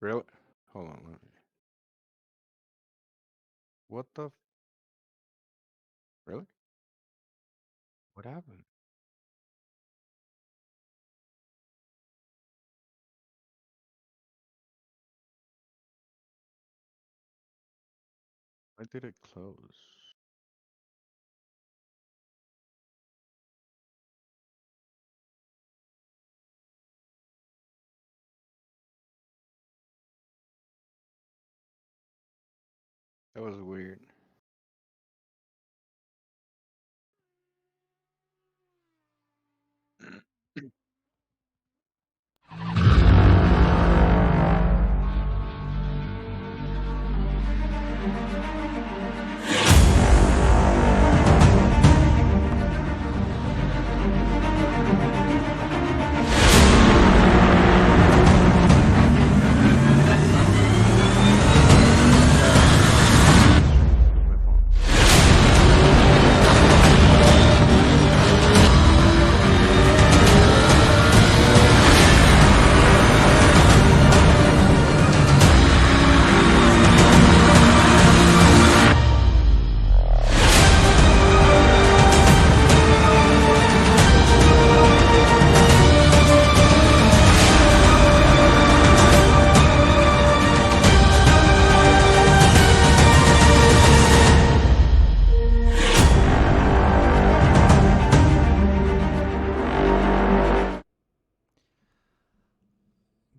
Really? Hold on. What the? Really? What happened? Why did it close? That was weird. My phone.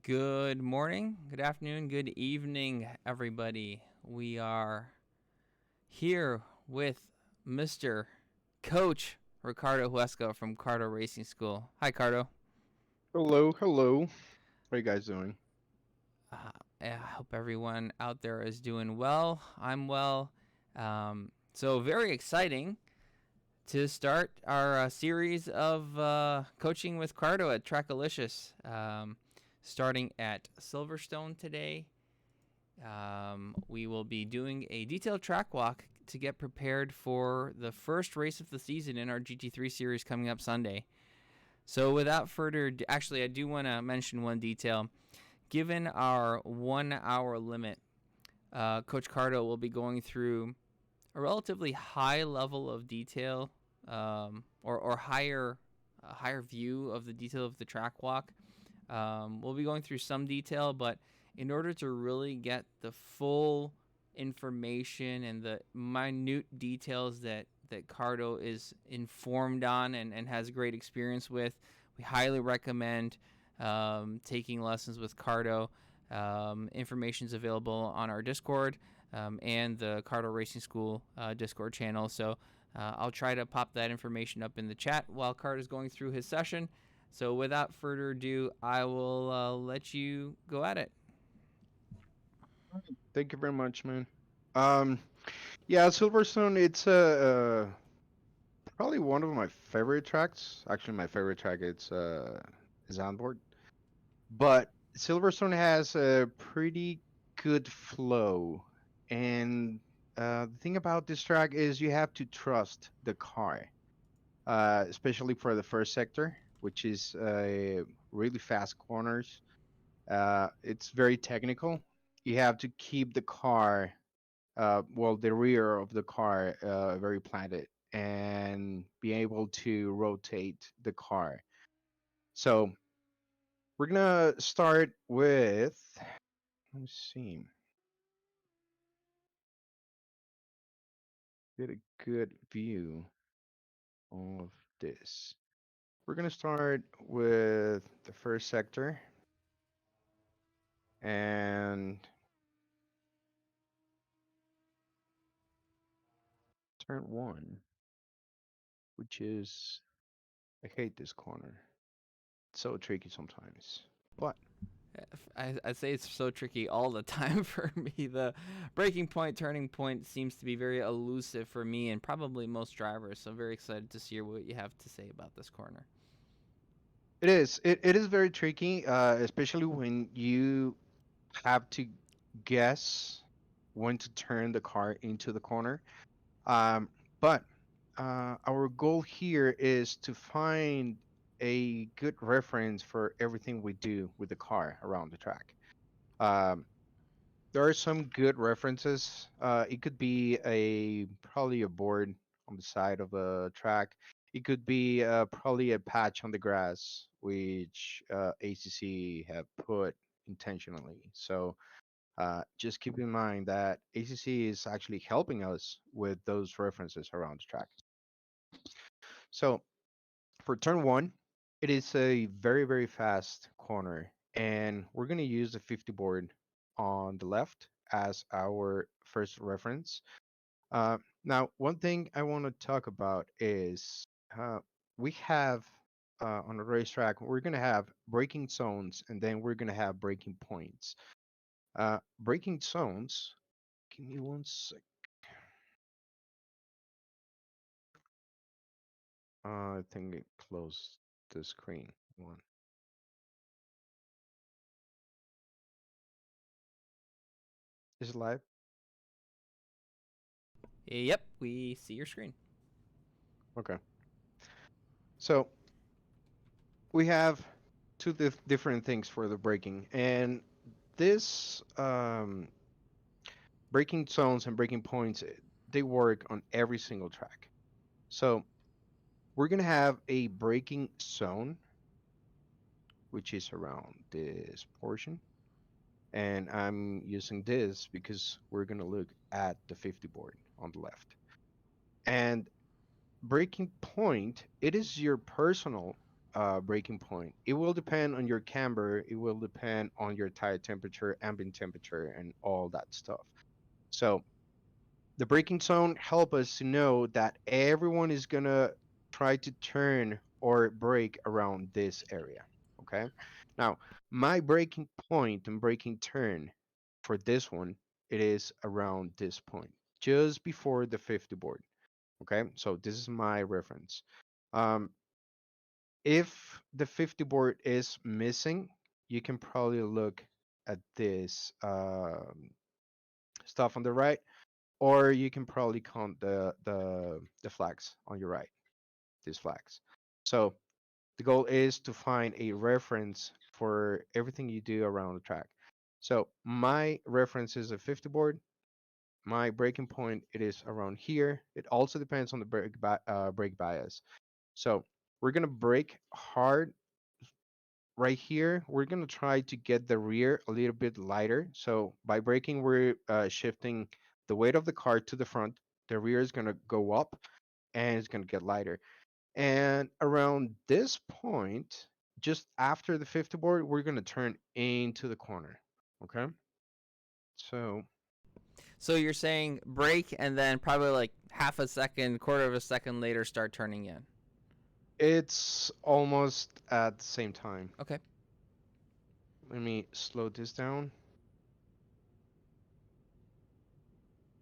Good morning, good afternoon, good evening, everybody. We are here with Mr. Coach Ricardo Huesco from Cardo Racing School. Hi, Cardo. Hello, hello. How you guys doing? Uh, I hope everyone out there is doing well. I'm well. So, very exciting to start our series of coaching with Cardo at Trackalicious. Starting at Silverstone today. We will be doing a detailed track walk to get prepared for the first race of the season in our GT3 series coming up Sunday. So, without further ado, actually, I do want to mention one detail. Given our 1 hour limit, Coach Cardo will be going through a relatively high level of detail or higher higher view of the detail of the track walk. We'll be going through some detail, but in order to really get the full information and the minute details that Cardo is informed on and has great experience with, we highly recommend taking lessons with Cardo. Information is available on our Discord and the Cardo Racing School Discord channel. So I'll try to pop that information up in the chat while Cardo is going through his session. So without further ado, I will let you go at it. Thank you very much, man. Um, yeah, Silverstone. It's probably one of my favorite tracks. Actually, my favorite track is Onboard. But Silverstone has a pretty good flow, and the thing about this track is you have to trust the car, especially for the first sector, which is really fast corners. It's very technical. You have to keep the car, well, the rear of the car, very planted and be able to rotate the car. So we're gonna start with, let me see, get a good view of this. We're gonna start with the first sector and turn one, which is, I hate this corner. It's so tricky sometimes. But I say it's so tricky all the time for me. The breaking point, turning point seems to be very elusive for me and probably most drivers. So I'm very excited to see what you have to say about this corner. it is. It is very tricky, especially when you have to guess when to turn the car into the corner. Um, but our goal here is to find a good reference for everything we do with the car around the track. Um, there are some good references. It could be a probably a board on the side of a track. It could be probably a patch on the grass, which ACC have put intentionally. So just keep in mind that ACC is actually helping us with those references around the track. So for turn one, it is a very, very fast corner, and we're going to use the 50 board on the left as our first reference. Now, one thing I want to talk about is uh, we have on the racetrack, we're going to have braking zones, and then we're going to have braking points. Braking zones, give me one sec. I think it closed the screen. One. Is it live? Yep, we see your screen. Okay. So we have two different things for the braking, and this braking zones and braking points they work on every single track. So we're gonna have a braking zone, which is around this portion, and I'm using this because we're gonna look at the 50 board on the left. And breaking point, it is your personal breaking point. It will depend on your camber, it will depend on your tire temperature, ambient temperature, and all that stuff. So the braking zone help us to know that everyone is gonna try to turn or brake around this area. Okay. Now, my braking point and braking turn for this one, it is around this point, just before the 50 board. Okay, so this is my reference. Um, if the 50 board is missing, you can probably look at this stuff on the right, or you can probably count the flags on your right, these flags. So the goal is to find a reference for everything you do around the track. So my reference is a 50 board. My breaking point it is around here. It also depends on the brake bias. So we're gonna brake hard right here. We're gonna try to get the rear a little bit lighter. So by braking, we're shifting the weight of the car to the front. The rear is gonna go up and it's gonna get lighter. And around this point, just after the 50 board, we're gonna turn into the corner. Okay. So So you're saying brake and then probably like half a second, quarter of a second later start turning in. it's almost at the same time. Okay. Let me slow this down.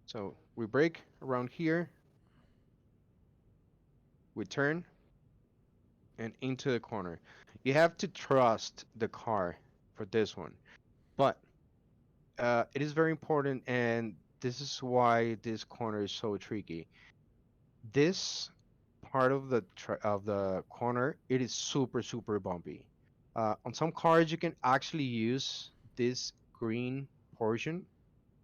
So we brake around here, we turn, and into the corner. You have to trust the car for this one. But it is very important, and this is why this corner is so tricky. This part of the corner, it is super super bumpy. On some cars, you can actually use this green portion.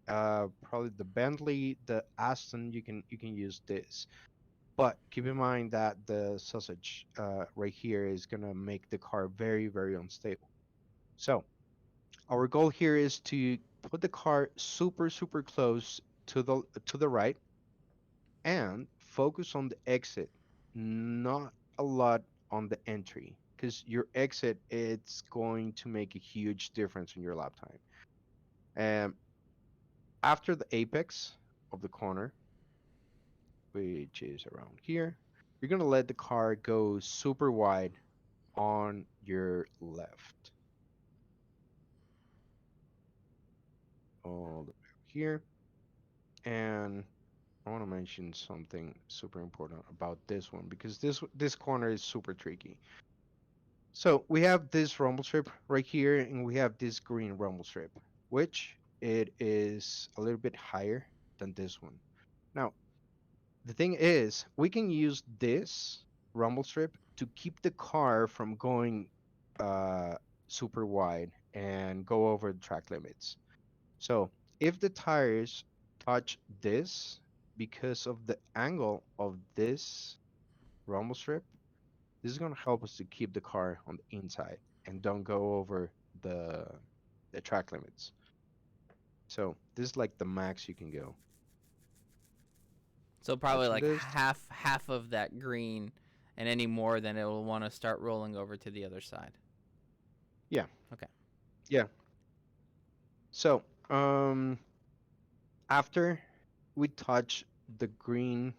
Probably the Bentley, the Aston, you can use this. But keep in mind that the sausage right here is gonna make the car very, very unstable. So our goal here is to put the car super, super close to the right and focus on the exit, not a lot on the entry, because your exit it's going to make a huge difference in your lap time. And after the apex of the corner, which is around here, you're gonna let the car go super wide on your left. All the way up here. And I want to mention something super important about this one because this corner is super tricky. So we have this rumble strip right here, and we have this green rumble strip, which it is a little bit higher than this one. Now, the thing is, we can use this rumble strip to keep the car from going uh, super wide and go over the track limits. So if the tires touch this because of the angle of this rumble strip, this is going to help us to keep the car on the inside and don't go over the the track limits. So this is like the max you can go. So probably Touching like this, half of that green, and any more, then it will want to start rolling over to the other side. yeah, Okay. yeah. So after we touch the green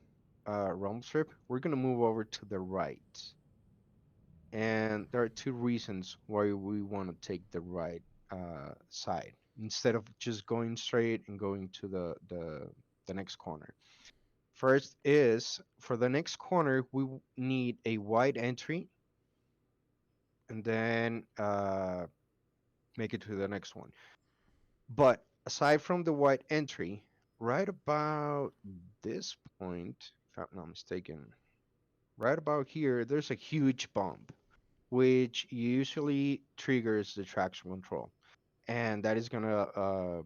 rumble strip, we're gonna move over to the right. And there are two reasons why we want to take the right side instead of just going straight and going to the next corner. First is for the next corner, we need a wide entry and then make it to the next one. But aside from the wide entry, right about this point, if I'm not mistaken, right about here, there's a huge bump, which usually triggers the traction control. And that is gonna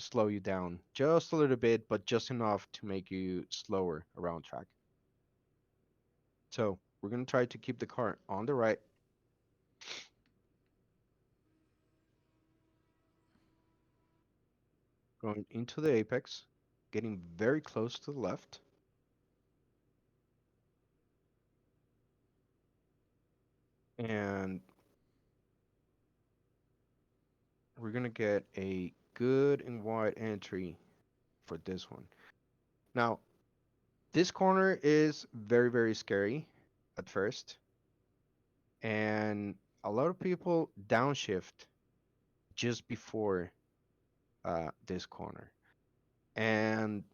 slow you down just a little bit, but just enough to make you slower around track. So we're gonna try to keep the car on the right, going into the apex, getting very close to the left, and we're gonna get a good and wide entry for this one. Now, this corner is very, very scary at first, and a lot of people downshift just before this corner. And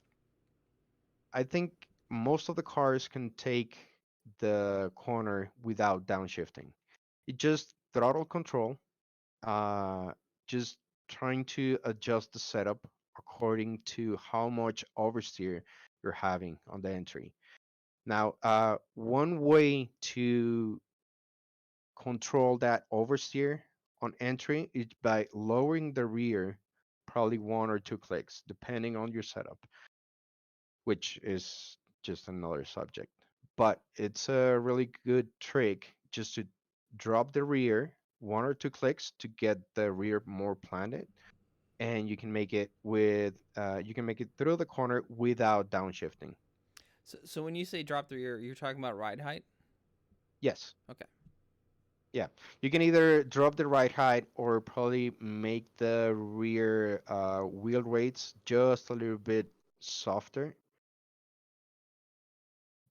I think most of the cars can take the corner without downshifting. It just throttle control, uh, just trying to adjust the setup according to how much oversteer you're having on the entry. Now, one way to control that oversteer on entry is by lowering the rear probably one or two clicks, depending on your setup, which is just another subject. But it's a really good trick just to drop the rear one or two clicks to get the rear more planted, and you can make it through the corner without downshifting. So when you say drop the rear, you're talking about ride height. Yes. Okay. Yeah, you can either drop the ride height or probably make the rear wheel rates just a little bit softer.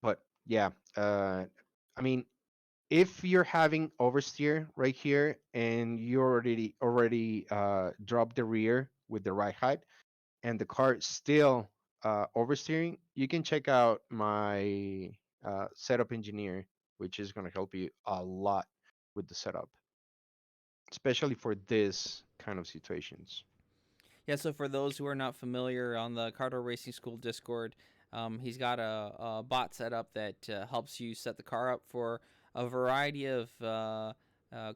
But yeah, I mean, if you're having oversteer right here and you already dropped the rear with the ride height and the car is still oversteering, you can check out my setup engineer, which is going to help you a lot with the setup, especially for this kind of situations. Yeah, so for those who are not familiar, on the Cardo Racing School Discord, he's got a bot set up that helps you set the car up for a variety of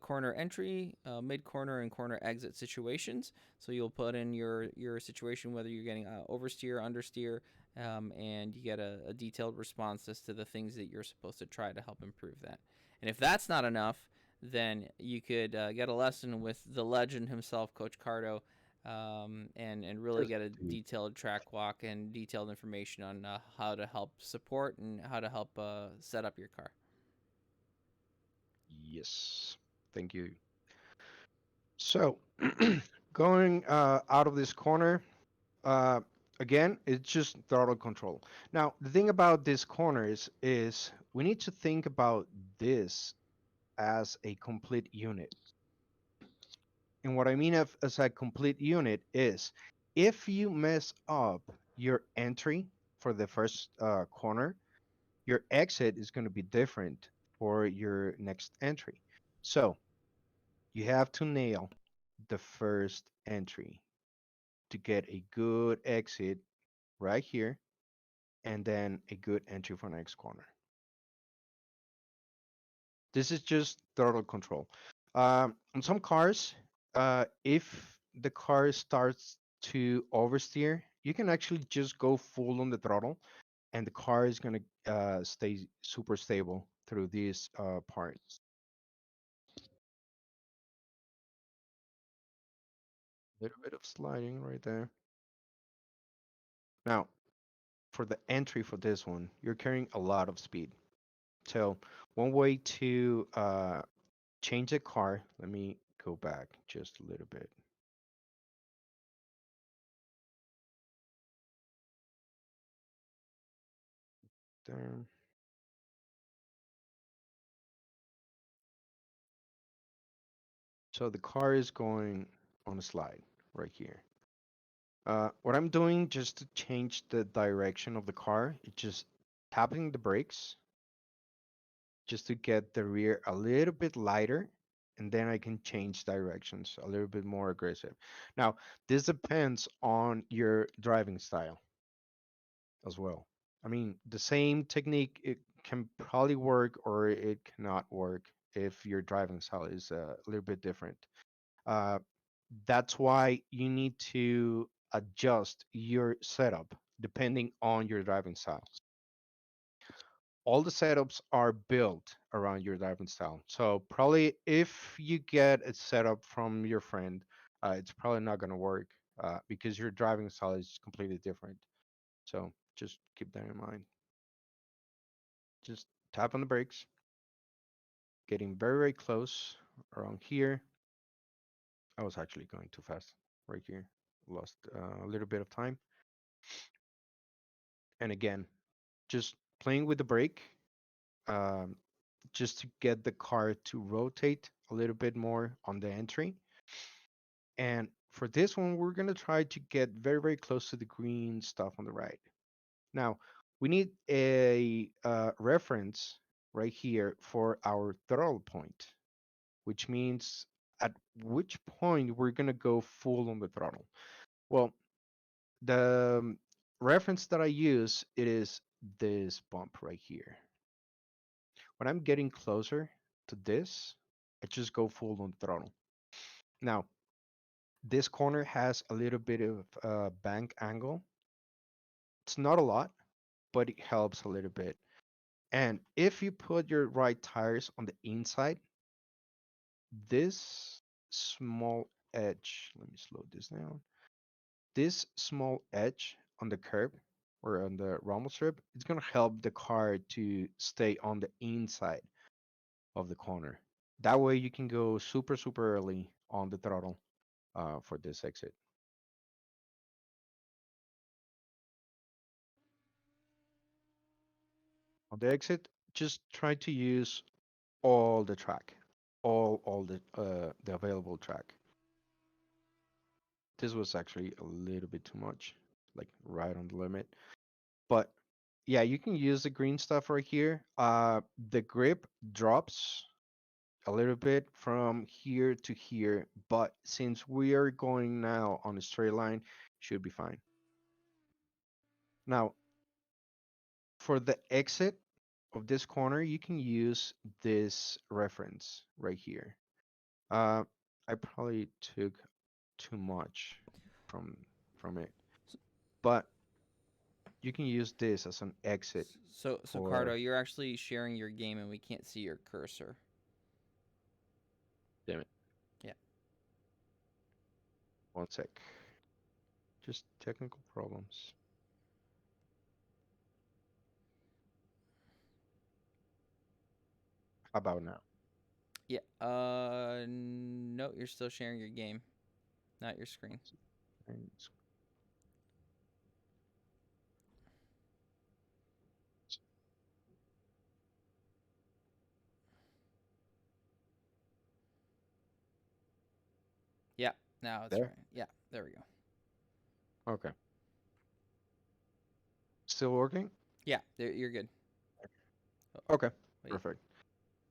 corner entry, mid corner, and corner exit situations. So you'll put in your situation, whether you're getting oversteer, understeer, and you get a detailed response as to the things that you're supposed to try to help improve that. And if that's not enough, then you could get a lesson with the legend himself, Coach Cardo, and really Yes, get a indeed. detailed track walk and detailed information on how to help support and how to help set up your car. Yes. Thank you. So, going out of this corner, uh, again, it's just throttle control. Now, the thing about these corners is we need to think about this as a complete unit. And what I mean as a complete unit is if you mess up your entry for the first corner, your exit is going to be different for your next entry. So you have to nail the first entry to get a good exit right here and then a good entry for next corner. This is just throttle control. On some cars, If the car starts to oversteer, you can actually just go full on the throttle, and the car is gonna stay super stable through these parts. Little bit of sliding right there. Now, for the entry for this one, you're carrying a lot of speed. So one way to change the car, let me go back just a little bit. There. So the car is going on a slide right here. What I'm doing just to change the direction of the car, it's just tapping the brakes just to get the rear a little bit lighter, and then I can change directions a little bit more aggressive. Now, this depends on your driving style as well. I mean, the same technique, it can probably work or it cannot work if your driving style is a little bit different. Uh, that's why you need to adjust your setup depending on your driving style. All the setups are built around your driving style. So probably if you get a setup from your friend, it's probably not going to work because your driving style is completely different. So just keep that in mind. Just tap on the brakes, getting very, very close around here. I was actually going too fast right here. Lost a little bit of time. And again, just playing with the brake, um, just to get the car to rotate a little bit more on the entry. And for this one, we're going to try to get very, very close to the green stuff on the right. Now, we need a reference right here for our throttle point, which means at which point we're going to go full on the throttle. Well, the reference that I use, it is this bump right here. When I'm getting closer to this, I just go full on throttle. Now, this corner has a little bit of bank angle. It's not a lot, but it helps a little bit. And if you put your right tires on the inside, this small edge, let me slow this down. This small edge on the curb or on the rumble strip, it's going to help the car to stay on the inside of the corner. That way you can go super, super early on the throttle for this exit. On the exit, just try to use all the track, all the available track. This was actually a little bit too much, like right on the limit. But yeah, you can use the green stuff right here. The grip drops a little bit from here to here, but since we are going now on a straight line, should be fine. Now, for the exit of this corner, you can use this reference right here. Uh, I probably took too much from from it, but you can use this as an exit So Cardo, for. you're actually sharing your game and we can't see your cursor. Damn it! Yeah. 1 sec. Just technical problems. How about now? Yeah. No, you're still sharing your game, not your screen. Thanks. Yeah. Now it's There. right. Yeah. There we go. Okay. Still working? Yeah. There, you're good. Oh, Okay. wait. Perfect.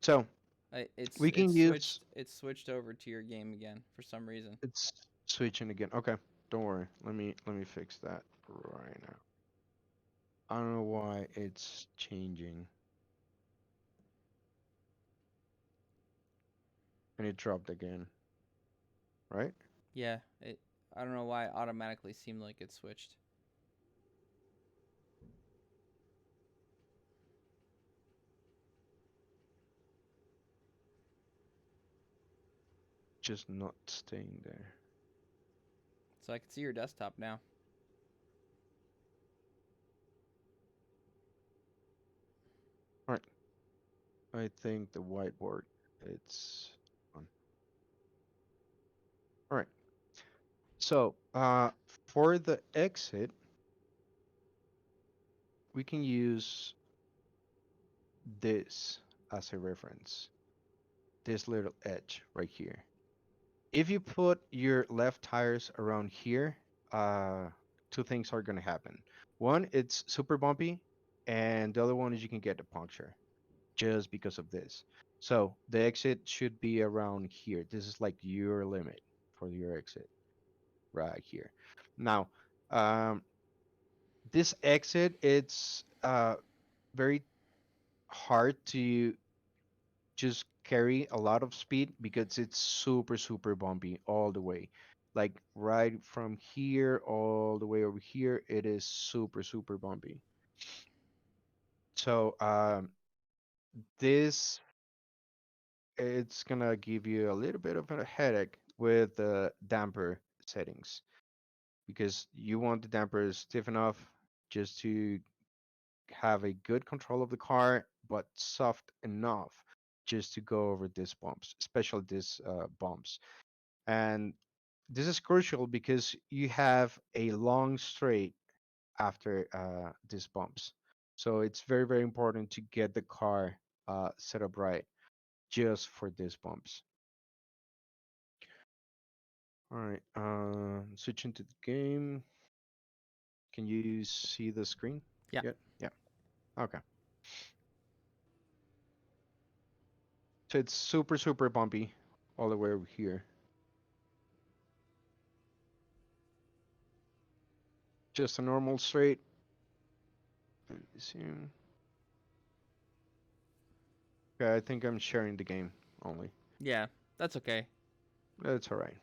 So It's we can use. it's switched over to your game again for some reason. It's switching again. Okay. Don't worry. Let me fix that right now. I don't know why it's changing. And it dropped again. right? Yeah, it. I don't know why it automatically seemed like it switched. Just not staying there. So I can see your desktop now. All right. I think the whiteboard it's on. All right. So for the exit, we can use this as a reference. This little edge right here. If you put your left tires around here, uh, two things are gonna happen. One, it's super bumpy, and the other one is you can get a puncture just because of this. So the exit should be around here. This is like your limit for your exit right here. Now, um, this exit it's very hard to just carry a lot of speed because it's super bumpy all the way. Like right from here all the way over here, it is super bumpy. So this it's gonna give you a little bit of a headache with the damper settings because you want the damper stiff enough just to have a good control of the car, but soft enough just to go over these bumps, especially these bumps. And this is crucial because you have a long straight after these bumps. So it's very important to get the car set up right just for these bumps. All right, switching to the game. Can you see the screen Yeah. yet? Yeah. Okay. So it's super bumpy all the way over here. Just a normal straight. Let me see. Okay, I think I'm sharing the game only. Yeah, that's okay. That's all right.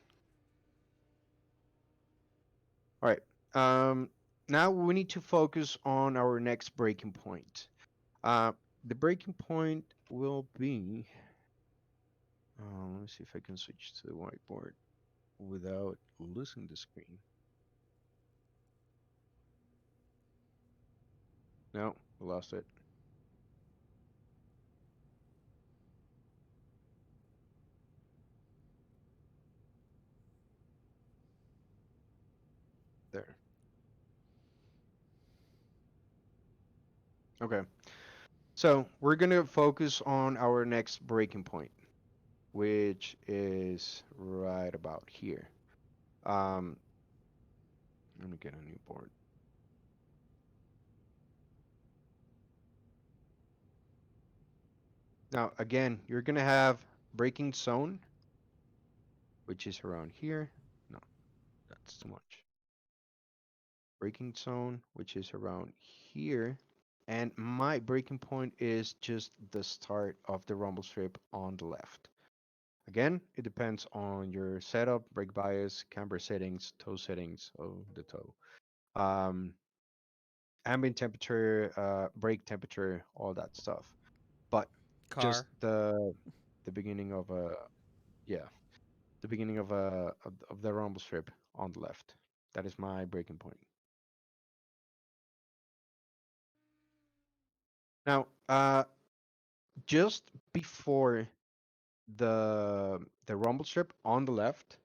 All right. Um, now we need to focus on our next breaking point. Uh, the breaking point will be. Let me see if I can switch to the whiteboard without losing the screen. No, I lost it. There. Okay. So we're gonna focus on our next breaking point, which is right about here. Um, Let me get a new board. Now, again, you're going to have braking zone, which is around here. No, that's too much. Braking zone, which is around here. And my braking point is just the start of the rumble strip on the left. Again, it depends on your setup, brake bias, camber settings, toe settings of the toe. Um, Ambient temperature, brake temperature, all that stuff. But just Car. the beginning of a yeah, the beginning of a of the rumble strip on the left. That is my breaking point. Now, just before the rumble strip on the left,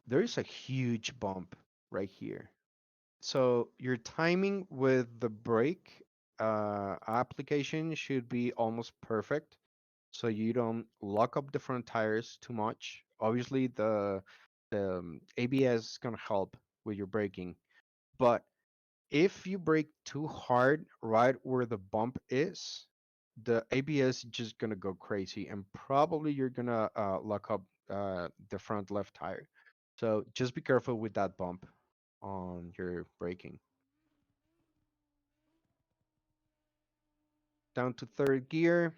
there is a huge bump right here. So your timing with the brake application should be almost perfect, so you don't lock up the front tires too much. Obviously, the ABS is gonna help with your braking, but if you brake too hard right where the bump is, the ABS is just gonna go crazy, and probably you're gonna lock up the front left tire. So just be careful with that bump on your braking. Down to third gear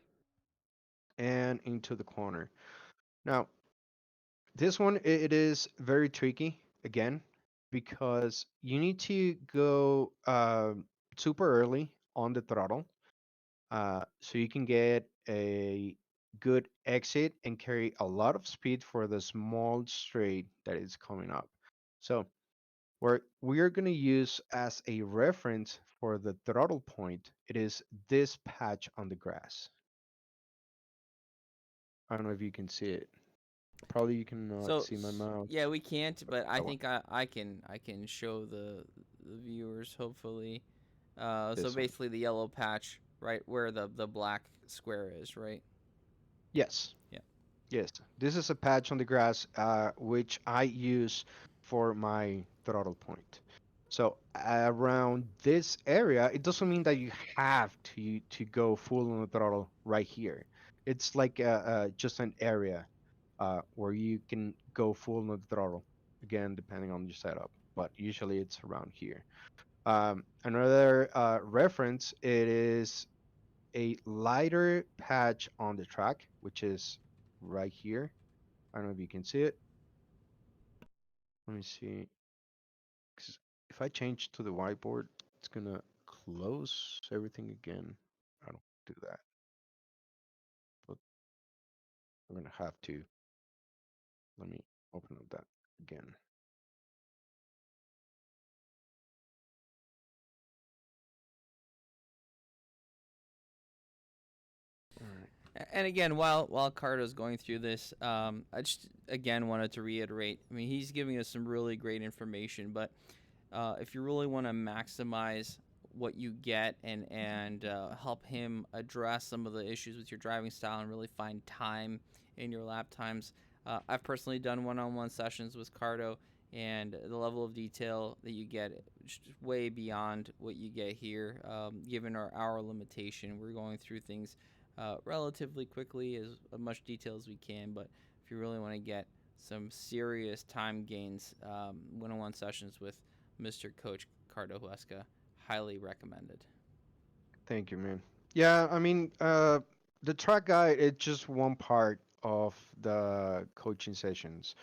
and into the corner. Now, This one it is very tricky again because you need to go super early on the throttle so you can get a good exit and carry a lot of speed for the small straight that is coming up. So what we are going to use as a reference for the throttle point, it is this patch on the grass. I don't know if you can see it. Probably you cannot So see my yeah, mouse. we can't, but I That one. think I can show the viewers hopefully. So This one. basically the yellow patch right where the black square is, right? Yes. Yeah. Yes, this is a patch on the grass which I use for my throttle point. So around this area, it doesn't mean that you have to go full on the throttle right here. It's like just an area where you can go full on the throttle. Again, depending on your setup, but usually it's around here. Another reference, it is a lighter patch on the track, which is right here. I don't know if you can see it. Let me see. 'Cause if I change to the whiteboard, it's gonna close everything again. I don't do that, but I'm gonna have to. Let me open up that again. All right. And again, while Cardo's going through this, I just again wanted to reiterate. I mean, he's giving us some really great information, but if you really want to maximize what you get and help him address some of the issues with your driving style and really find time in your lap times, I've personally done one-on-one sessions with Cardo, and the level of detail that you get is way beyond what you get here. Given our hour limitation, we're going through things relatively quickly, as much detail as we can. But if you really want to get some serious time gains, one-on-one sessions with Mr. Coach Cardo Huesca, highly recommended. Thank you, man. Yeah, I mean, the track guide, it's just one part of the coaching sessions.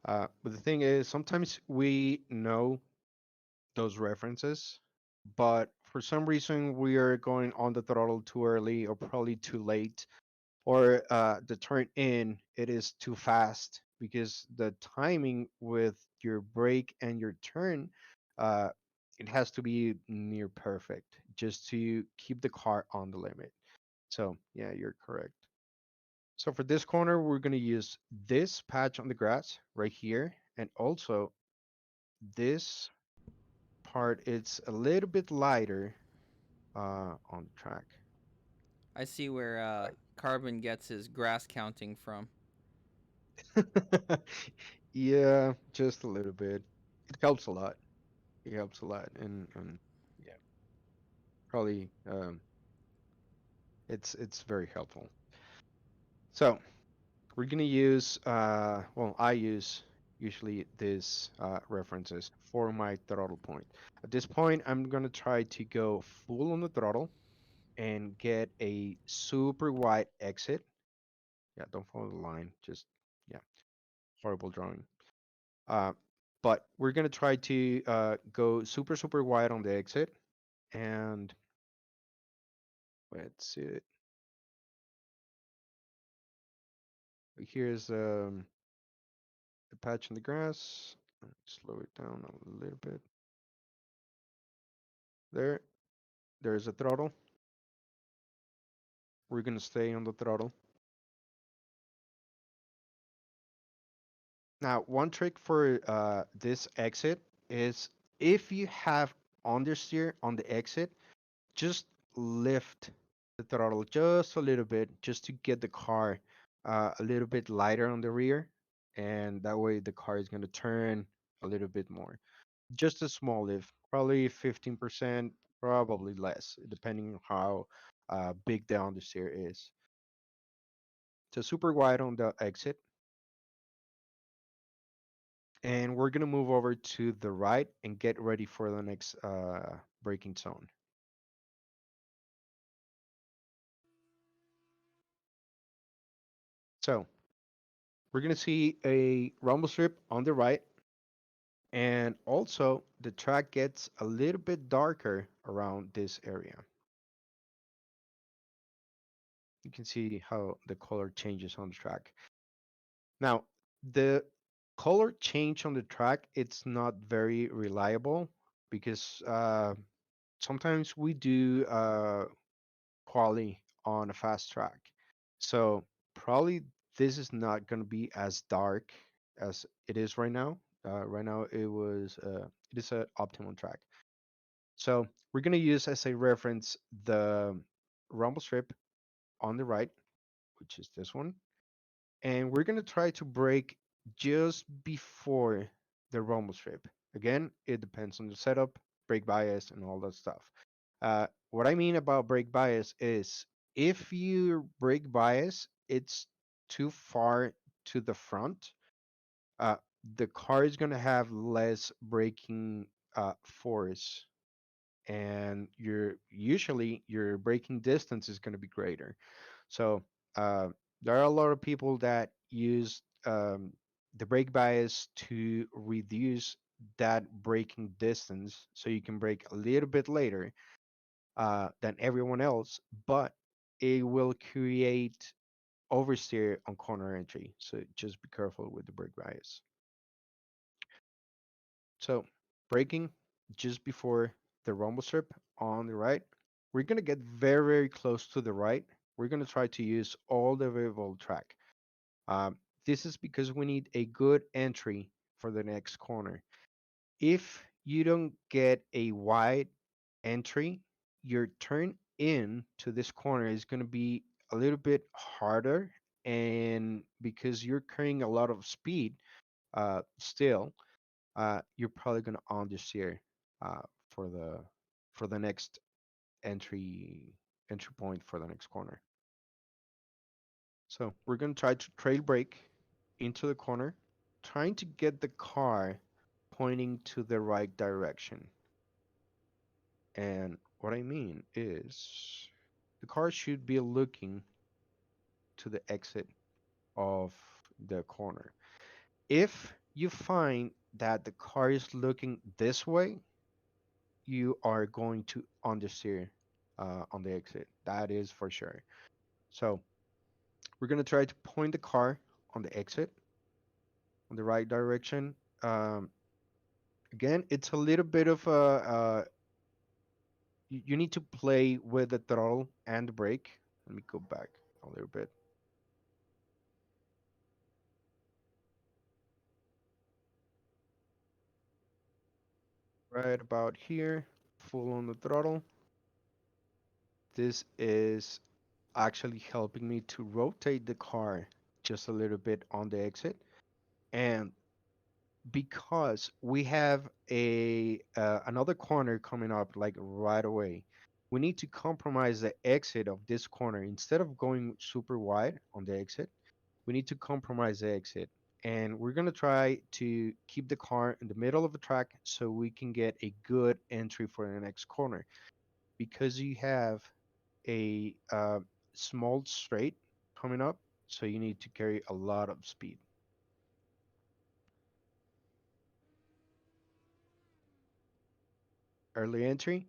But the thing is, sometimes we know those references, but for some reason we are going on the throttle too early or probably too late, or the turn in it is too fast because the timing with your brake and your turn, uh, it has to be near perfect just to keep the car on the limit. So yeah, you're correct. So for this corner, we're going to use this patch on the grass right here, and also this part, it's a little bit lighter on the track. I see where Carbon gets his grass counting from. Yeah, just a little bit. It helps a lot. It helps a lot, and yeah, probably it's very helpful. So we're gonna use well, I use usually these references for my throttle point. At this point, I'm gonna try to go full on the throttle and get a super wide exit. Yeah, don't follow the line. Just yeah, horrible drawing. Uh, but we're gonna try to go super wide on the exit, and let's see it. Here's the patch in the grass. Slow it down a little bit. There, there's a throttle. We're gonna stay on the throttle. Now, one trick for this exit is if you have understeer on the exit, just lift the throttle just a little bit just to get the car a little bit lighter on the rear, and that way the car is going to turn a little bit more. Just a small lift, probably 15%, probably less, depending on how big the understeer is. So super wide on the exit, and we're going to move over to the right and get ready for the next braking zone. So We're gonna see a rumble strip on the right, and also the track gets a little bit darker around this area. You can see how the color changes on the track. Now, the color change on the track, it's not very reliable because sometimes we do quali on a fast track. So probably this is not going to be as dark as it is right now. Right now it is an optimum track. So we're going to use as a reference the rumble strip on the right, which is this one, and we're going to try to break just before the rumble strip. Again, it depends on the setup, brake bias, and all that stuff. What I mean about brake bias is if your brake bias it's too far to the front, uh, the car is going to have less braking force, and your braking distance is going to be greater. So uh, there are a lot of people that use the brake bias to reduce that braking distance, so you can brake a little bit later than everyone else, but it will create oversteer on corner entry. So just be careful with the brake bias. So braking just before the rumble strip on the right. We're gonna get very, very close to the right. We're gonna try to use all the available track. Um, this is because we need a good entry for the next corner. If you don't get a wide entry, your turn in to this corner is going to be a little bit harder. And because you're carrying a lot of speed still, you're probably going to understeer uh, for the next entry point for the next corner. So we're going to try to trail brake into the corner, trying to get the car pointing to the right direction. And what I mean is the car should be looking to the exit of the corner. If you find that the car is looking this way, you are going to understeer on the exit. That is for sure. So we're going to try to point the car on the exit, on the right direction. Um, Again, it's a little bit of you need to play with the throttle and the brake. Let me go back a little bit. Right about here, full on the throttle. This is actually helping me to rotate the car just a little bit on the exit. And because we have a another corner coming up like right away, we need to compromise the exit of this corner. Instead of going super wide on the exit, we need to compromise the exit. And we're going to try to keep the car in the middle of the track so we can get a good entry for the next corner. Because you have a small straight coming up, so you need to carry a lot of speed. Early entry,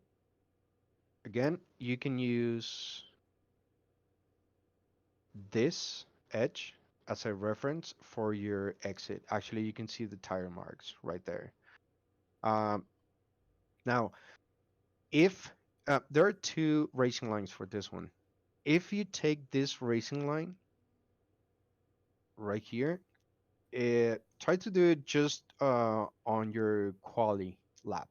again, you can use this edge as a reference for your exit. Actually, you can see the tire marks right there. Um, Now, if there are two racing lines for this one, if you take this racing line right here, try to do it just on your quali lap.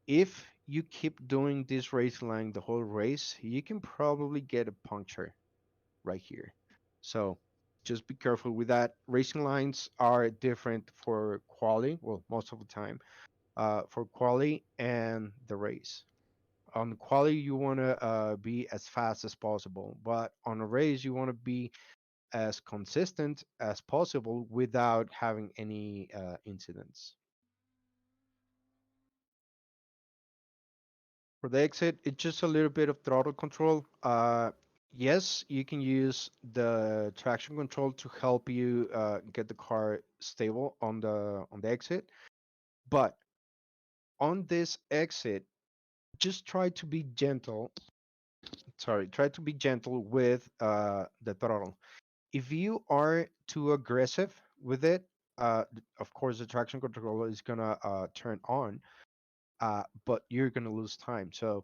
If you keep doing this race line the whole race, you can probably get a puncture right here. So just be careful with that. Racing lines are different for quali, well, most of the time, for quali and the race. On the quali, you want to be as fast as possible, but on a race, you want to be as consistent as possible without having any incidents. For the exit, it's just a little bit of throttle control. Yes, you can use the traction control to help you get the car stable on the exit. But on this exit, just try to be gentle. Sorry, try to be gentle with the throttle. If you are too aggressive with it, of course the traction control is gonna turn on, but you're gonna lose time. So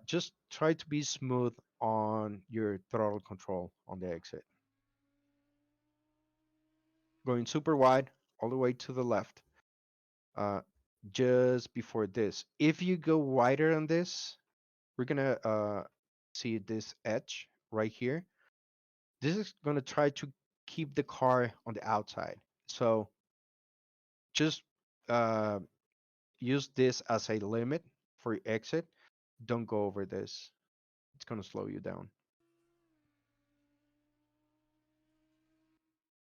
just try to be smooth on your throttle control on the exit. Going super wide all the way to the left, uh, just before this. If you go wider on this, we're gonna see this edge right here. This is gonna try to keep the car on the outside. So just uh, use this as a limit for your exit. Don't go over this. It's gonna slow you down.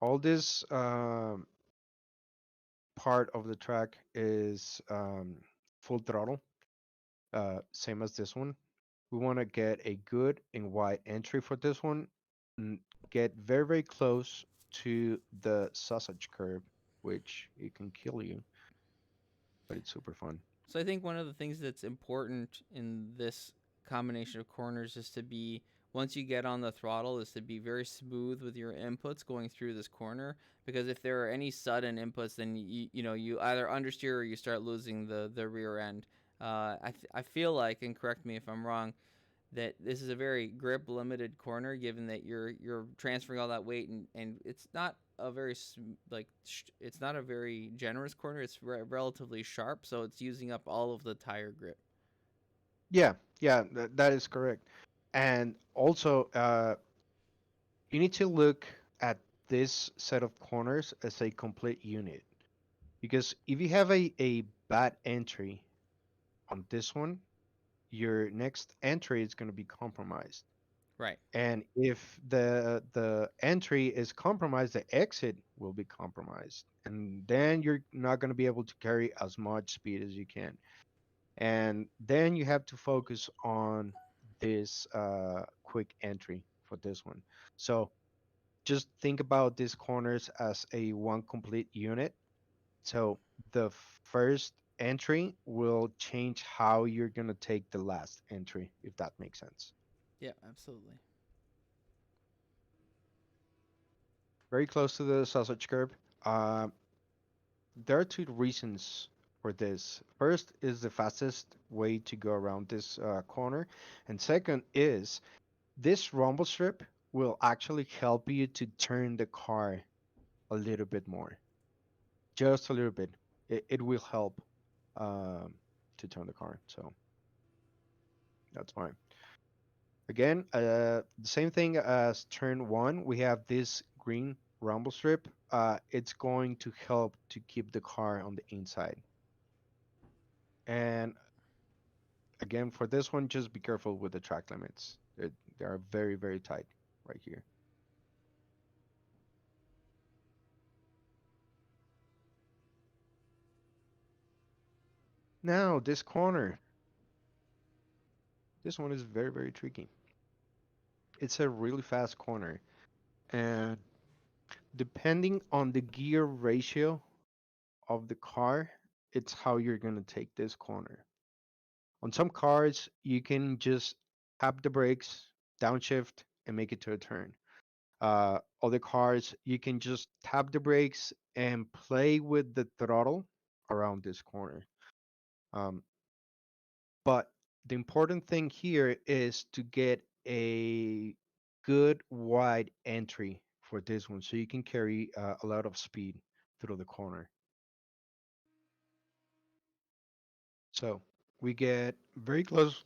All this part of the track is full throttle, same as this one. We want to get a good and wide entry for this one. and Get very, very close to the sausage curve, which it can kill you, but it's super fun. So I think one of the things that's important in this combination of corners is to be, once you get on the throttle, is to be very smooth with your inputs going through this corner, because if there are any sudden inputs, then you either understeer or you start losing the rear end. I feel like, and correct me if I'm wrong, that this is a very grip limited corner, given that you're transferring all that weight, and it's not a very it's not a very generous corner. It's relatively sharp, so it's using up all of the tire grip. Yeah, yeah, that is correct. And also, you need to look at this set of corners as a complete unit. Because if you have a bad entry on this one, your next entry is going to be compromised. Right. And if the entry is compromised, the exit will be compromised. And then you're not going to be able to carry as much speed as you can. And then you have to focus on this quick entry for this one. So just think about these corners as a one complete unit. So the first entry will change how you're going to take the last entry, if that makes sense. Yeah, absolutely. Very close to the sausage curve. Uh, there are two reasons for this. First is the fastest way to go around this corner, and second is this rumble strip will actually help you to turn the car a little bit more, just a little bit. It will help um, to turn the car. So that's fine. Again, the same thing as turn one. We have this green rumble strip. It's going to help to keep the car on the inside. And again, for this one, just be careful with the track limits. They are very, very tight right here. Now, this corner. This one is very, very tricky. It's a really fast corner. And depending on the gear ratio of the car, it's how you're going to take this corner. On some cars, you can just tap the brakes, downshift, and make it to a turn. Other cars, you can just tap the brakes and play with the throttle around this corner. Um, but the important thing here is to get a good wide entry for this one so you can carry a lot of speed through the corner. So we get very close.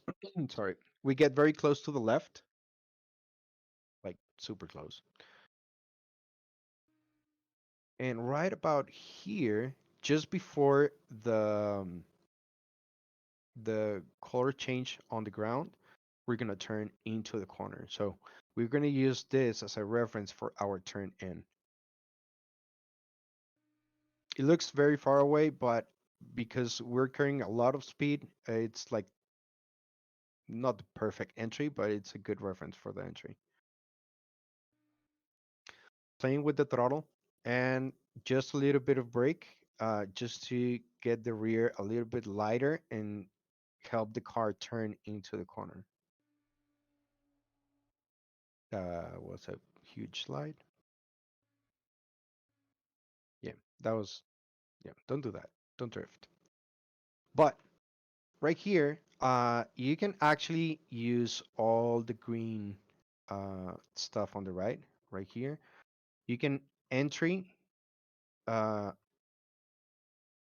Sorry, we get very close to the left, like super close. And right about here, just before the color change on the ground, we're gonna turn into the corner. So we're gonna use this as a reference for our turn in. It looks very far away, but because we're carrying a lot of speed, it's like not the perfect entry, but it's a good reference for the entry. playing with the throttle and just a little bit of brake, just to get the rear a little bit lighter and help the car turn into the corner. Was a huge slide. Yeah, that was, yeah, don't do that. Don't drift. But right here, you can actually use all the green stuff on the right here. You can entry, uh,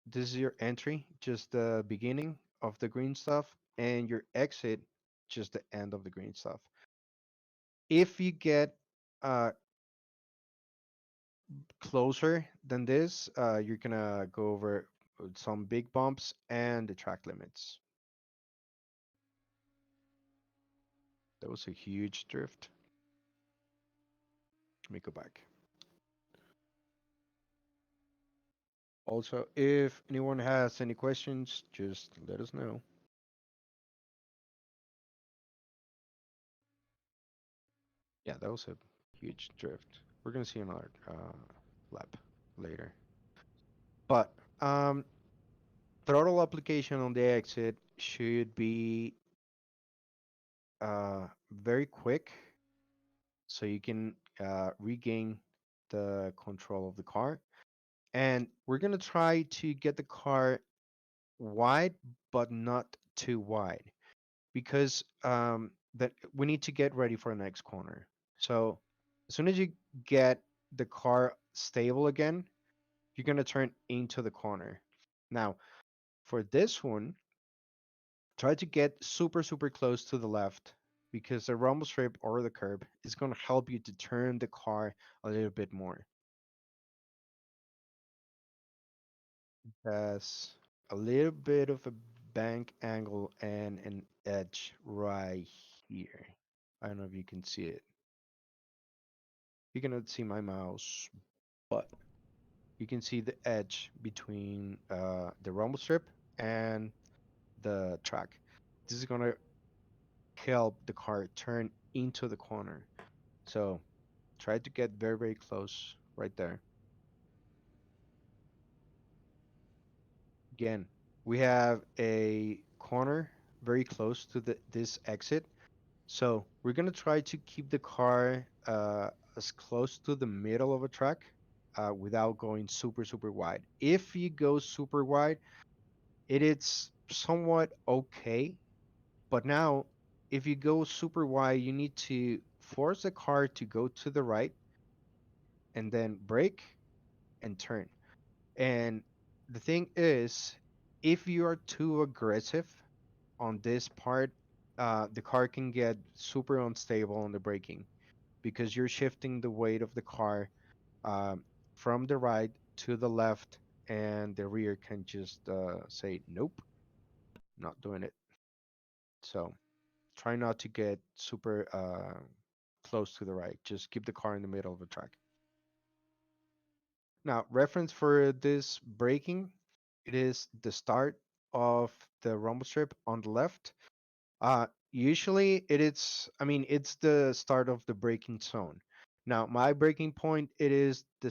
this is your entry, just the beginning of the green stuff, and your exit, just the end of the green stuff. If you get uh, closer than this, you're gonna go over some big bumps and the track limits. That was a huge drift. Let me go back. Also, if anyone has any questions, just let us know. Yeah, that was a huge drift. We're gonna see another lap later. But throttle application on the exit should be very quick, so you can regain the control of the car. And we're gonna try to get the car wide, but not too wide, because that we need to get ready for the next corner. So as soon as you get the car stable again, you're gonna turn into the corner. Now, for this one, try to get super close to the left, because the rumble strip or the curb is gonna help you to turn the car a little bit more. Has a little bit of a bank angle and an edge right here. I don't know if you can see it. You cannot see my mouse, but you can see the edge between the rumble strip and the track. This is gonna help the car turn into the corner. So try to get very close right there. Again, we have a corner very close to this exit. So we're gonna try to keep the car as close to the middle of a track without going super wide. If you go super wide, it is somewhat okay. But now, if you go super wide, you need to force the car to go to the right and then brake and turn. And the thing is, if you are too aggressive on this part, the car can get super unstable on the braking, because you're shifting the weight of the car um, from the right to the left, and the rear can just say, nope, not doing it. So try not to get super close to the right. Just keep the car in the middle of the track. Now, reference for this braking, it is the start of the rumble strip on the left. Usually I mean, it's the start of the braking zone. Now, my braking point, it is the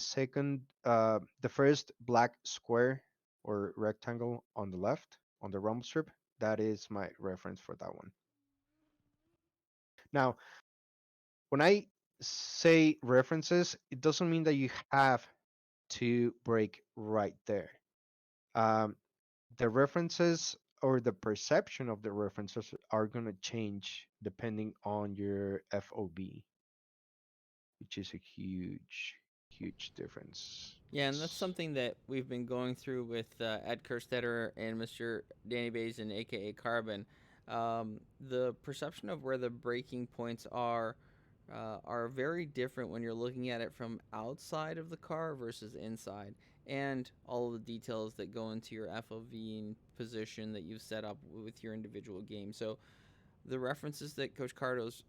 first black square or rectangle on the left on the rumble strip. That is my reference for that one. Now, when I say references, it doesn't mean that you have to brake right there. Um, the references or the perception of the references are going to change depending on your FOB, which is a huge difference. Yeah, and that's something that we've been going through with Ed Kerstetter and Mr. Danny Bazin, aka Carbon. The perception of where the breaking points are very different when you're looking at it from outside of the car versus inside, and all of the details that go into your FOV and position that you've set up with your individual game. So the references that Coach Cardo's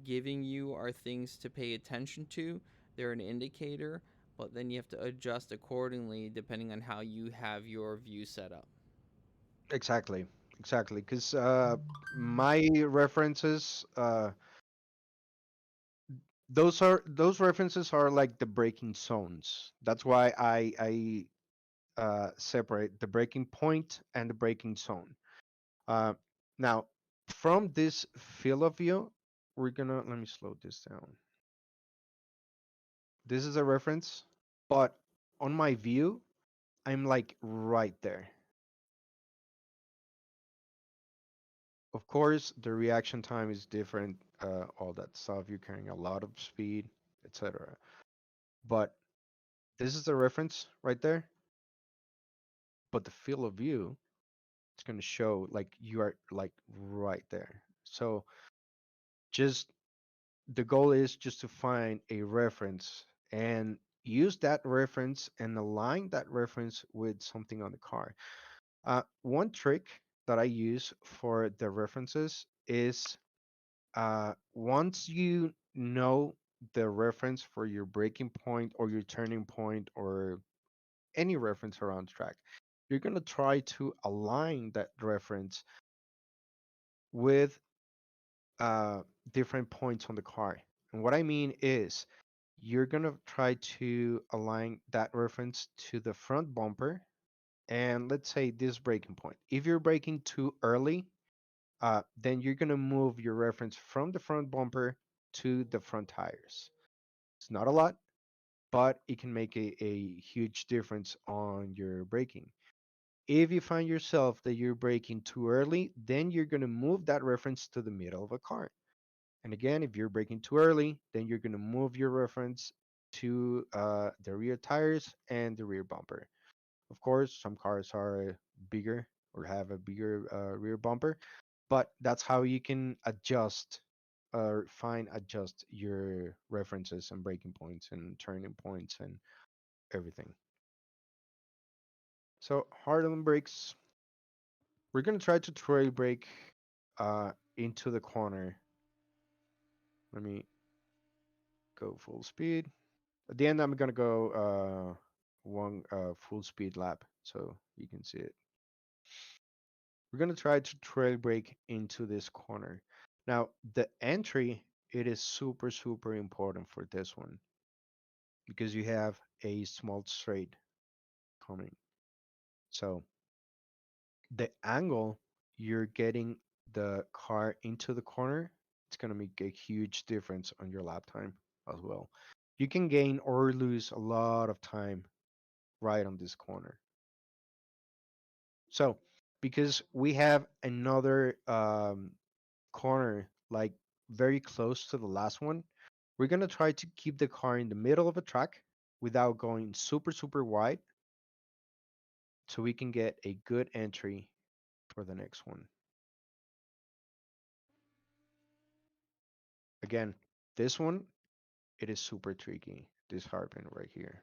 giving you are things to pay attention to. They're an indicator, but then you have to adjust accordingly depending on how you have your view set up. Exactly, because my references, those references are like the braking zones. That's why I separate the braking point and the braking zone. Uh, Now, from this field of view, we're gonna let me slow this down. This is a reference, but on my view, I'm like right there. Of course, the reaction time is different, all that stuff. You're carrying a lot of speed, etc. But this is the reference right there. But the field of view, it's gonna show like you are like right there. So just the goal is just to find a reference and use that reference and align that reference with something on the car. One trick that I use for the references is once you know the reference for your braking point or your turning point or any reference around the track, you're going to try to align that reference with uh, different points on the car. And what I mean is, you're going to try to align that reference to the front bumper and let's say this braking point. If you're braking too early, then you're going to move your reference from the front bumper to the front tires. It's not a lot, but it can make a huge difference on your braking. If you find yourself that you're braking too early, then you're going to move that reference to the middle of a car. And again, if you're braking too early, then you're going to move your reference to the rear tires and the rear bumper. Of course, some cars are bigger or have a bigger rear bumper, but that's how you can adjust or fine adjust your references and braking points and turning points and everything. So hard on brakes, we're gonna try to trail brake into the corner. Let me go full speed. At the end, I'm gonna go one full speed lap so you can see it. We're gonna try to trail brake into this corner. Now, the entry, it is super important for this one because you have a small straight coming. So the angle you're getting the car into the corner, it's gonna make a huge difference on your lap time as well. You can gain or lose a lot of time right on this corner. So because we have another corner like very close to the last one, we're gonna try to keep the car in the middle of a track without going super wide so we can get a good entry for the next one. Again, this one, it is super tricky, this hairpin right here.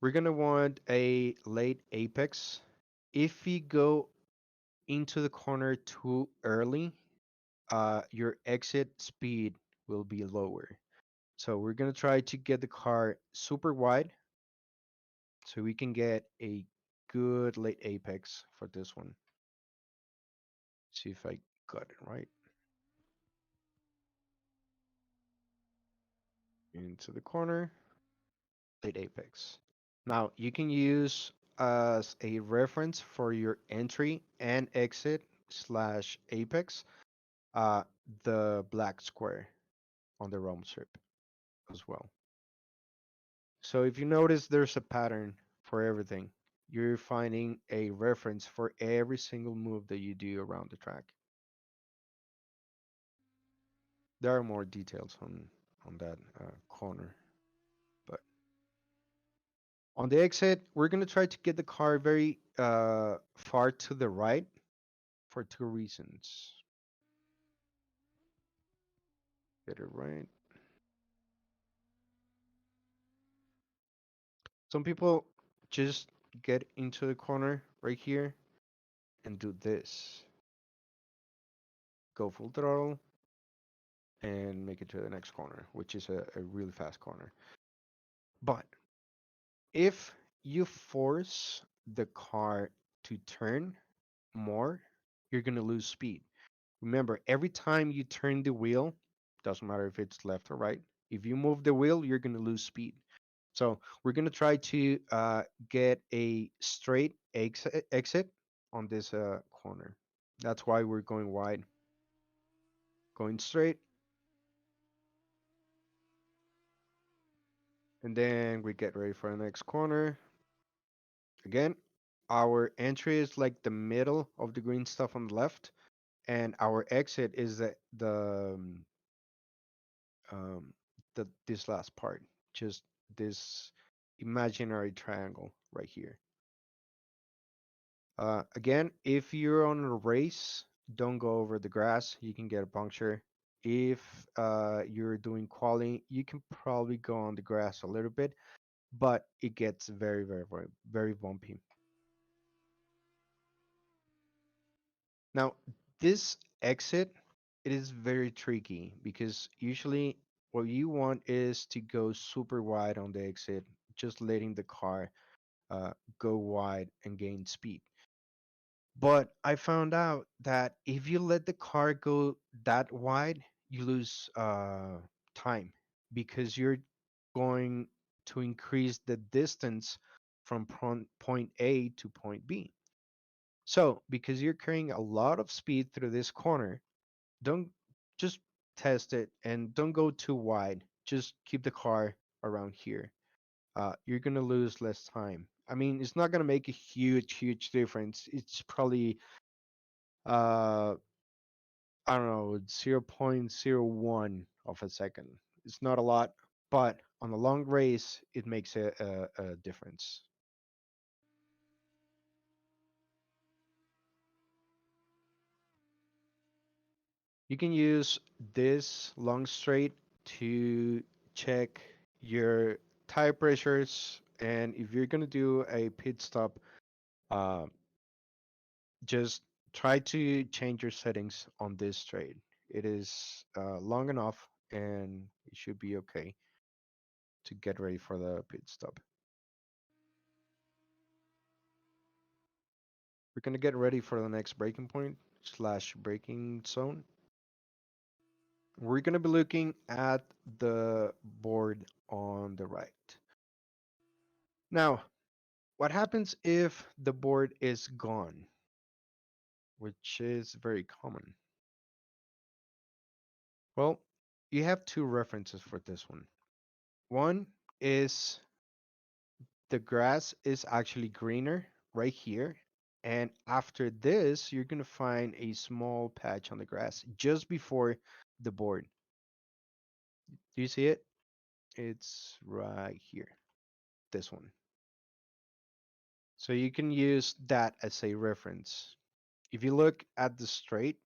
We're gonna want a late apex. If we go into the corner too early, your exit speed will be lower. So we're gonna try to get the car super wide so we can get a good late apex for this one. See if I got it right. Into the corner, late apex. Now you can use as a reference for your entry and exit slash apex uh, the black square on the roam strip as well. So if you notice there's a pattern for everything, you're finding a reference for every single move that you do around the track. There are more details on that corner, but on the exit, we're gonna try to get the car very far to the right for two reasons. Get it right. Some people just get into the corner right here and do this. Go full throttle and make it to the next corner, which is a really fast corner. But if you force the car to turn more, you're gonna lose speed. Remember, every time you turn the wheel, Doesn't matter if it's left or right. If you move the wheel, you're going to lose speed. So we're going to try to get a straight exit on this corner. That's why we're going wide. Going straight, and then we get ready for the next corner. Again, our entry is like the middle of the green stuff on the left, and our exit is um, this last part, just this imaginary triangle right here. Again, if you're on a race, don't go over the grass. You can get a puncture. If you're doing quali, you can probably go on the grass a little bit, but it gets very, very, very, very bumpy. Now, this exit, it is very tricky because usually what you want is to go super wide on the exit, just letting the car go wide and gain speed. But I found out that if you let the car go that wide, you lose time because you're going to increase the distance from point A to point B. So, because you're carrying a lot of speed through this corner, don't just test it and don't go too wide. Just keep the car around here. You're gonna lose less time. I mean, it's not gonna make a huge, huge difference. It's probably uh, I don't know, 0.01 of a second. It's not a lot, but on a long race, it makes a difference. You can use this long straight to check your tire pressures, and if you're gonna do a pit stop, uh, just try to change your settings on this straight. It is long enough, and it should be okay to get ready for the pit stop. We're gonna get ready for the next braking point slash braking zone. We're gonna be looking at the board on the right. Now, what happens if the board is gone, which is very common? Well, you have two references for this one. One is the grass is actually greener right here. And after this, you're going to find a small patch on the grass just before the board. Do you see it? It's right here, this one. So you can use that as a reference. If you look at the straight,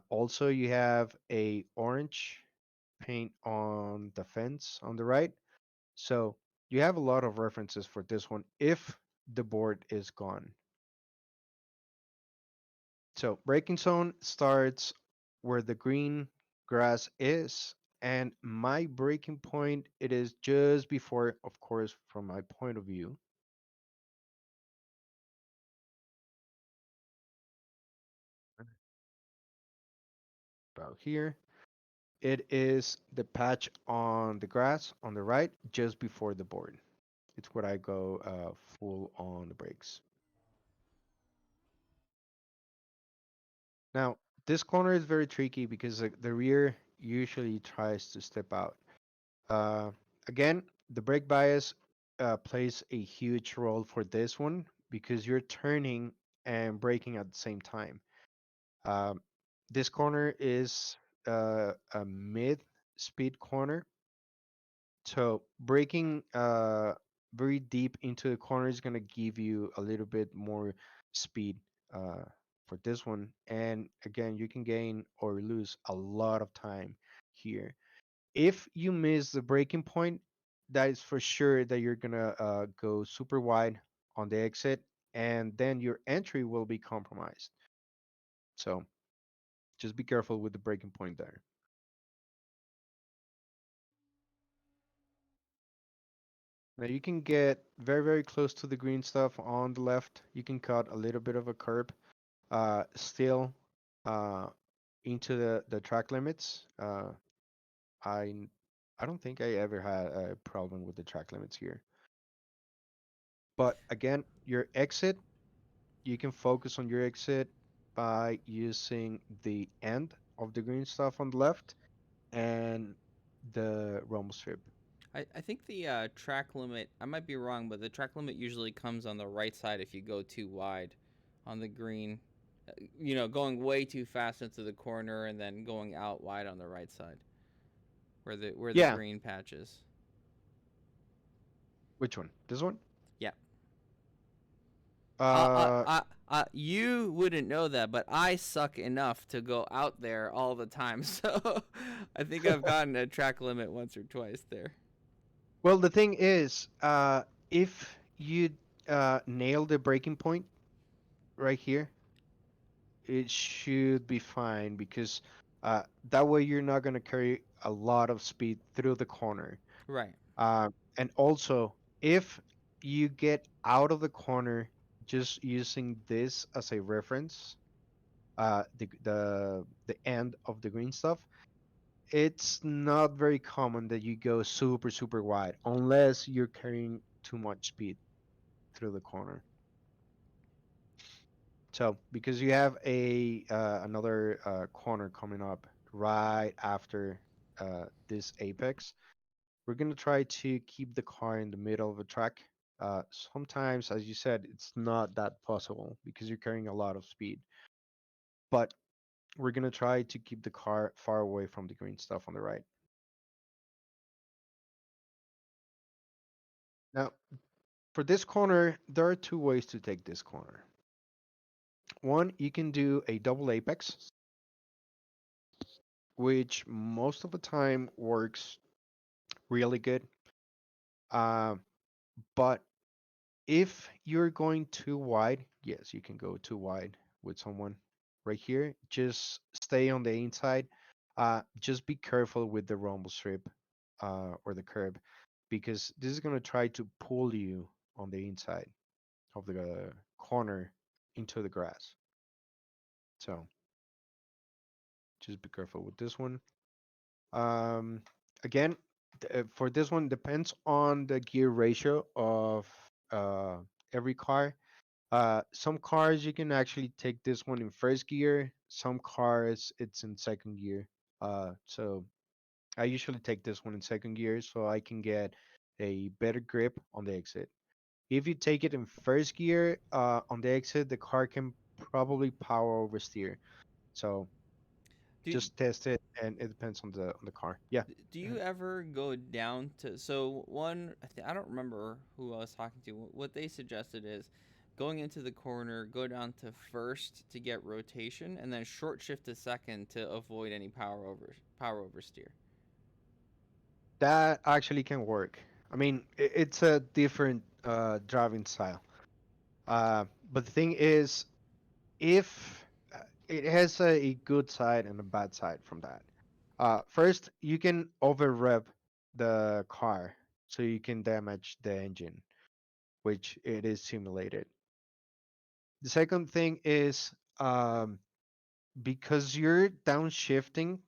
also you have a orange paint on the fence on the right. So you have a lot of references for this one if the board is gone. So braking zone starts where the green grass is, and my braking point, it is just before, of course, from my point of view, about here. It is the patch on the grass on the right, just before the board. It's where I go full on the brakes. Now, this corner is very tricky because the rear usually tries to step out. Uh, Again, the brake bias plays a huge role for this one because you're turning and braking at the same time. Um, this corner is a mid speed corner, so braking very deep into the corner is going to give you a little bit more speed uh, for this one. And again, you can gain or lose a lot of time here. If you miss the breaking point, that is for sure that you're gonna go super wide on the exit, and then your entry will be compromised. So just be careful with the breaking point there. Now you can get very, very close to the green stuff on the left. You can cut a little bit of a curb. Still, uh, into the track limits. I I don't think I ever had a problem with the track limits here. But again, your exit, you can focus on your exit by using the end of the green stuff on the left and the rumble strip. I think the track limit, I might be wrong, but the track limit usually comes on the right side if you go too wide on the green. Going way too fast into the corner and then going out wide on the right side where the Yeah, green patches. which one? This one? Yeah. Uh, You wouldn't know that, but I suck enough to go out there all the time. So I think I've gotten a track limit once or twice there. well, the thing is, if you nail the breaking point right here, it should be fine because that way you're not going to carry a lot of speed through the corner. Right. And also, if you get out of the corner just using this as a reference, the end of the green stuff, it's not very common that you go super super wide unless you're carrying too much speed through the corner. So because you have a another corner coming up right after this apex, we're gonna try to keep the car in the middle of the track. Sometimes, as you said, it's not that possible because you're carrying a lot of speed. But we're gonna try to keep the car far away from the green stuff on the right. Now, for this corner, there are two ways to take this corner. One, you can do a double apex, which most of the time works really good. Uh, but if you're going too wide, yes, you can go too wide with someone right here. Just stay on the inside. Just be careful with the rumble strip or the curb because this is going to try to pull you on the inside of the corner into the grass. So just be careful with this one. Um, Again, for this one depends on the gear ratio of uh, every car. Some cars you can actually take this one in first gear. Some cars it's in second gear. So I usually take this one in second gear so I can get a better grip on the exit. If you take it in first gear, on the exit, the car can probably power oversteer. So Do just test it, and it depends on the car. Yeah. do Go you ahead. ever go down to so one I don't remember who I was talking to. What they suggested is going into the corner, go down to first to get rotation, and then short shift to second to avoid any power oversteer. That actually can work. I mean, it's a different driving style. But the thing is, if it has a good side and a bad side from that. First, you can over rev the car, so you can damage the engine, which it is simulated. The second thing is because you're downshifting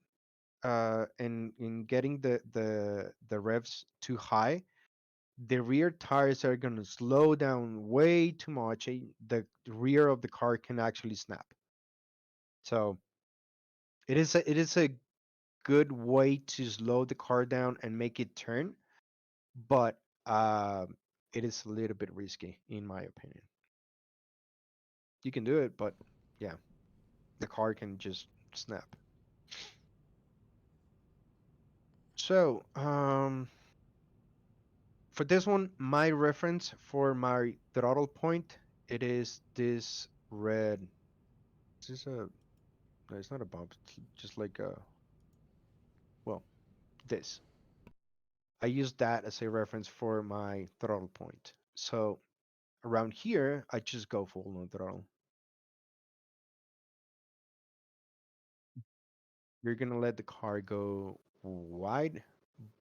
and in getting the revs too high, the rear tires are going to slow down way too much. The rear of the car can actually snap. So it is a good way to slow the car down and make it turn, but it is a little bit risky in my opinion. You can do it, but yeah, the car can just snap. So for this one, my reference for my throttle point, it is this red. Is this a? No, it's not a bump. It's just like a. Well, this. I use that as a reference for my throttle point. So around here, I just go full on throttle. You're gonna let the car go wide,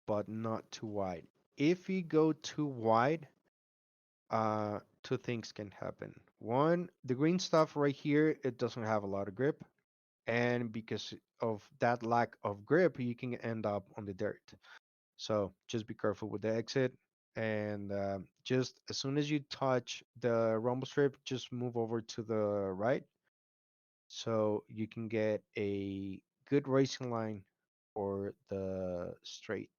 but not too wide. If you go too wide, two things can happen. One, the green stuff right here, it doesn't have a lot of grip. and because of that lack of grip, you can end up on the dirt. So just be careful with the exit, and just as soon as you touch the rumble strip, just move over to the right, so you can get a good racing line for the straight.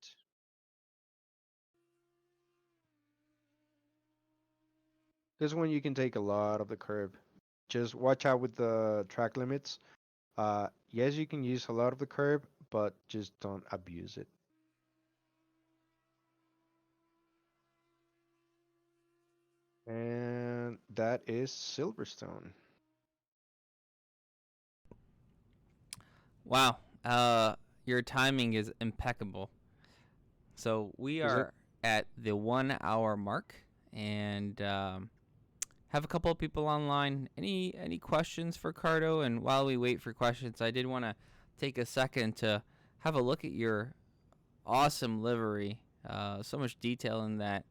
This one you can take a lot of the curb. Just watch out with the track limits. Yes, you can use a lot of the curb, but just don't abuse it. And that is Silverstone. Wow. Your timing is impeccable. So we Is it? are at the 1 hour mark, and have a couple of people online. Any questions for Cardo? And while we wait for questions, I did want to take a second to have a look at your awesome livery. So much detail in that.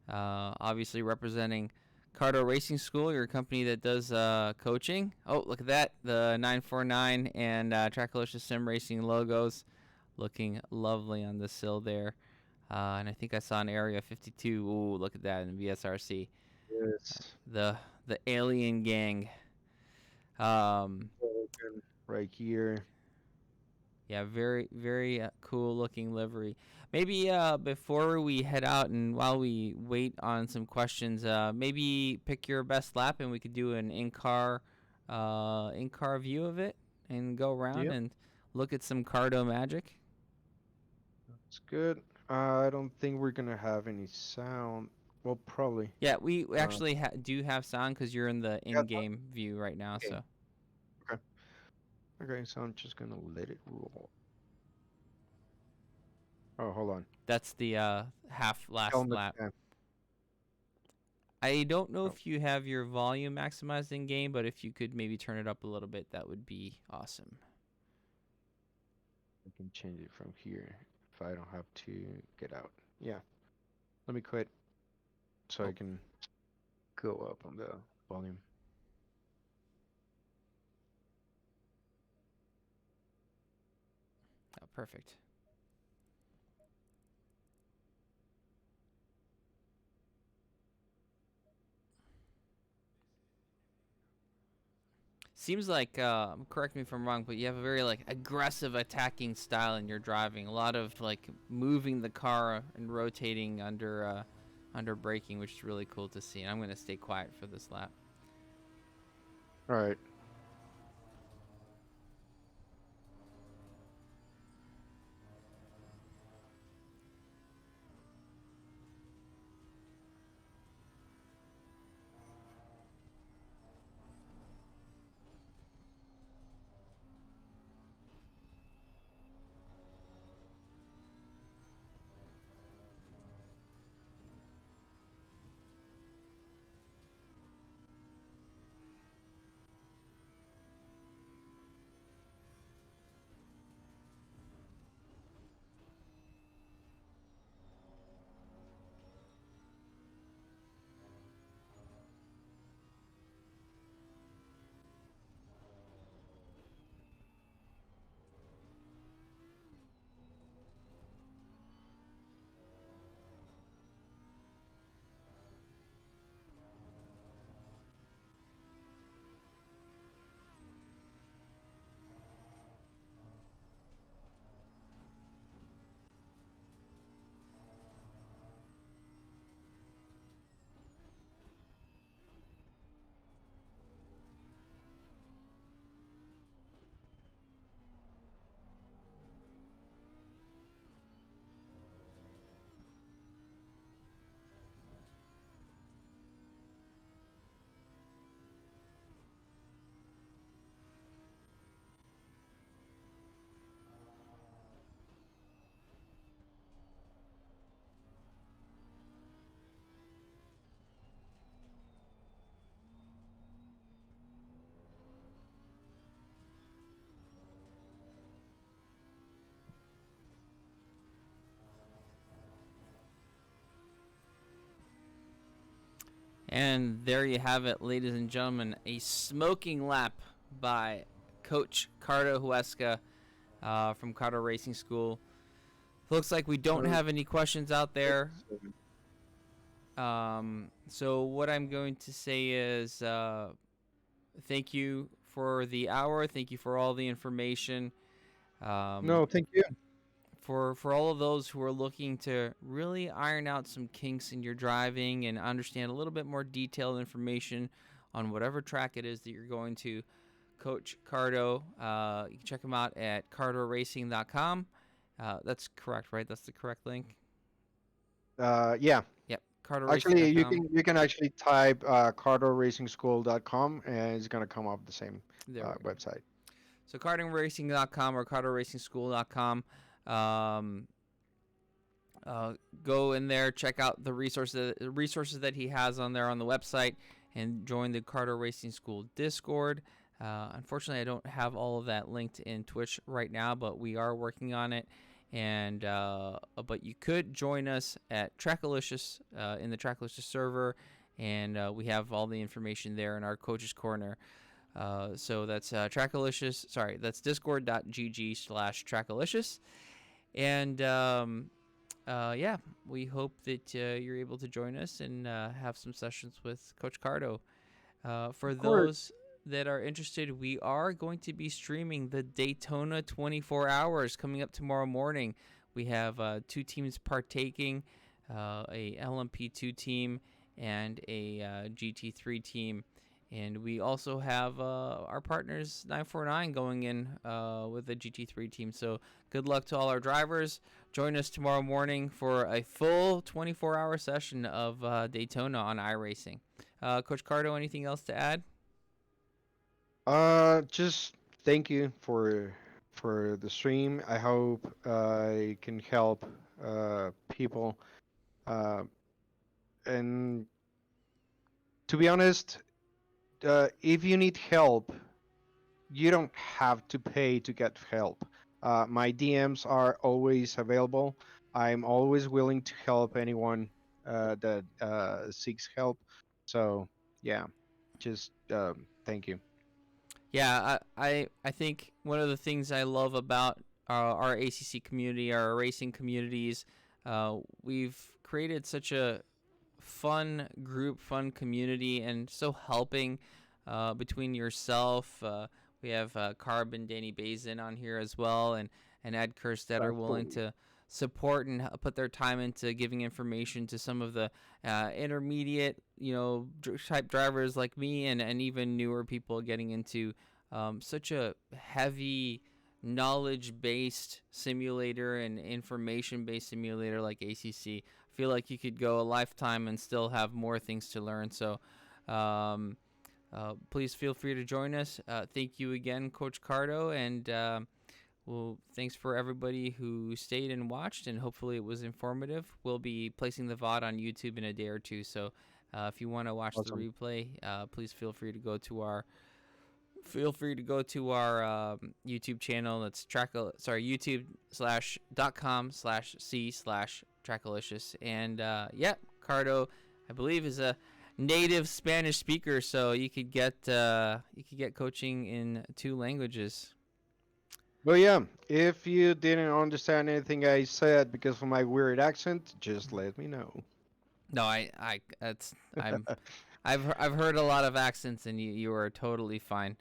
Obviously representing Cardo Racing School, your company that does coaching. Oh, look at that. The 949 and Trackalicious Sim Racing logos looking lovely on the sill there. And I think I saw an Area 52. Ooh, look at that in VSRC. Yes. The the alien gang. Um, Right here. yeah, very cool looking livery. Maybe before we head out and while we wait on some questions, maybe pick your best lap and we could do an in-car view of it and go around Yep, and look at some Cardo magic. it's good. I don't think we're gonna have any sound. Well, probably. Yeah, we Uh, actually do have sound because you're in the yeah, in-game view right now. okay. So Okay. Okay, so I'm just gonna let it roll. Oh, hold on. that's the half Tell last them lap. the I don't know Oh, if you have your volume maximized in game, but if you could maybe turn it up a little bit, that would be awesome. I can change it from here if I don't have to get out. Yeah. Let me quit so I Oh, can go up on the volume. oh perfect. Seems like, correct me if I'm wrong, but you have a very like aggressive attacking style in your driving. A lot of like moving the car and rotating under braking, which is really cool to see. And I'm gonna stay quiet for this lap. All right. And there you have it, ladies and gentlemen, a smoking lap by Coach Cardo Huesca from Cardo Racing School. Looks like we don't have any questions out there. So what I'm going to say is thank you for the hour. Thank you for all the information. No, thank you. For all of those who are looking to really iron out some kinks in your driving and understand a little bit more detailed information on whatever track it is that you're going to, Coach Cardo, you can check him out at cardoracing.com. That's correct, right? That's the correct link? Yeah. Yep, Actually, cardoracing.com. you can actually type cardoracingschool.com and it's gonna come up the same There we go. website. So cardoracing.com or cardoracing.school.com. Um, go in there, check out the resources that he has on there on the website, and join the Cardo Racing School Discord. Unfortunately, I don't have all of that linked in Twitch right now, but we are working on it. And but you could join us at Trackalicious in the Trackalicious server, and we have all the information there in our Coach's Corner. So that's Trackalicious. Sorry, that's discord.gg/Trackalicious. And yeah, we hope that you're able to join us and have some sessions with Coach Cardo. For those that are interested, we are going to be streaming the Daytona 24 Hours coming up tomorrow morning. We have 2 teams partaking, a LMP2 team and a GT3 team. And we also have our partners 949 going in with the GT3 team. So good luck to all our drivers. Join us tomorrow morning for a full 24-hour session of Daytona on iRacing. Coach Cardo, anything else to add? Just thank you for the stream. I hope it can help people. And to be honest, if you need help, you don't have to pay to get help. My DMs are always available. I'm always willing to help anyone that seeks help. So yeah, just thank you. Yeah, I think one of the things I love about our ACC community, our racing communities, we've created such a fun group, fun community, and so helping between yourself. We have Carb and Danny Bazin on here as well, and Ed Kirst that are willing to support and put their time into giving information to some of the intermediate, type drivers like me, and even newer people getting into such a heavy knowledge-based simulator and information-based simulator like ACC. I feel like you could go a lifetime and still have more things to learn. So please feel free to join us. Thank you again, Coach Cardo, and well, thanks for everybody who stayed and watched, and hopefully it was informative. We'll be placing the VOD on YouTube in a day or two, so if you want to watch the replay, please feel free to go to our YouTube channel. That's youtube.com/c/Trackalicious. And Cardo, I believe, is a native Spanish speaker, so you could get coaching in 2 languages. Well, yeah. If you didn't understand anything I said because of my weird accent, just let me know. No, I've heard a lot of accents, and you are totally fine.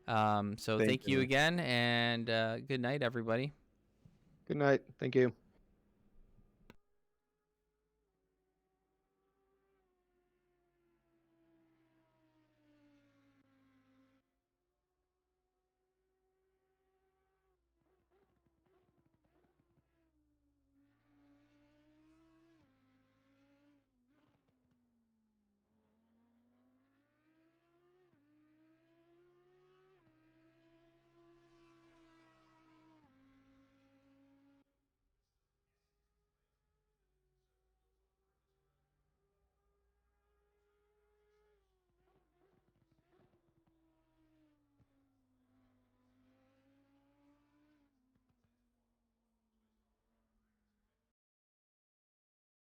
So thank you again, and good night, everybody. Good night. Thank you.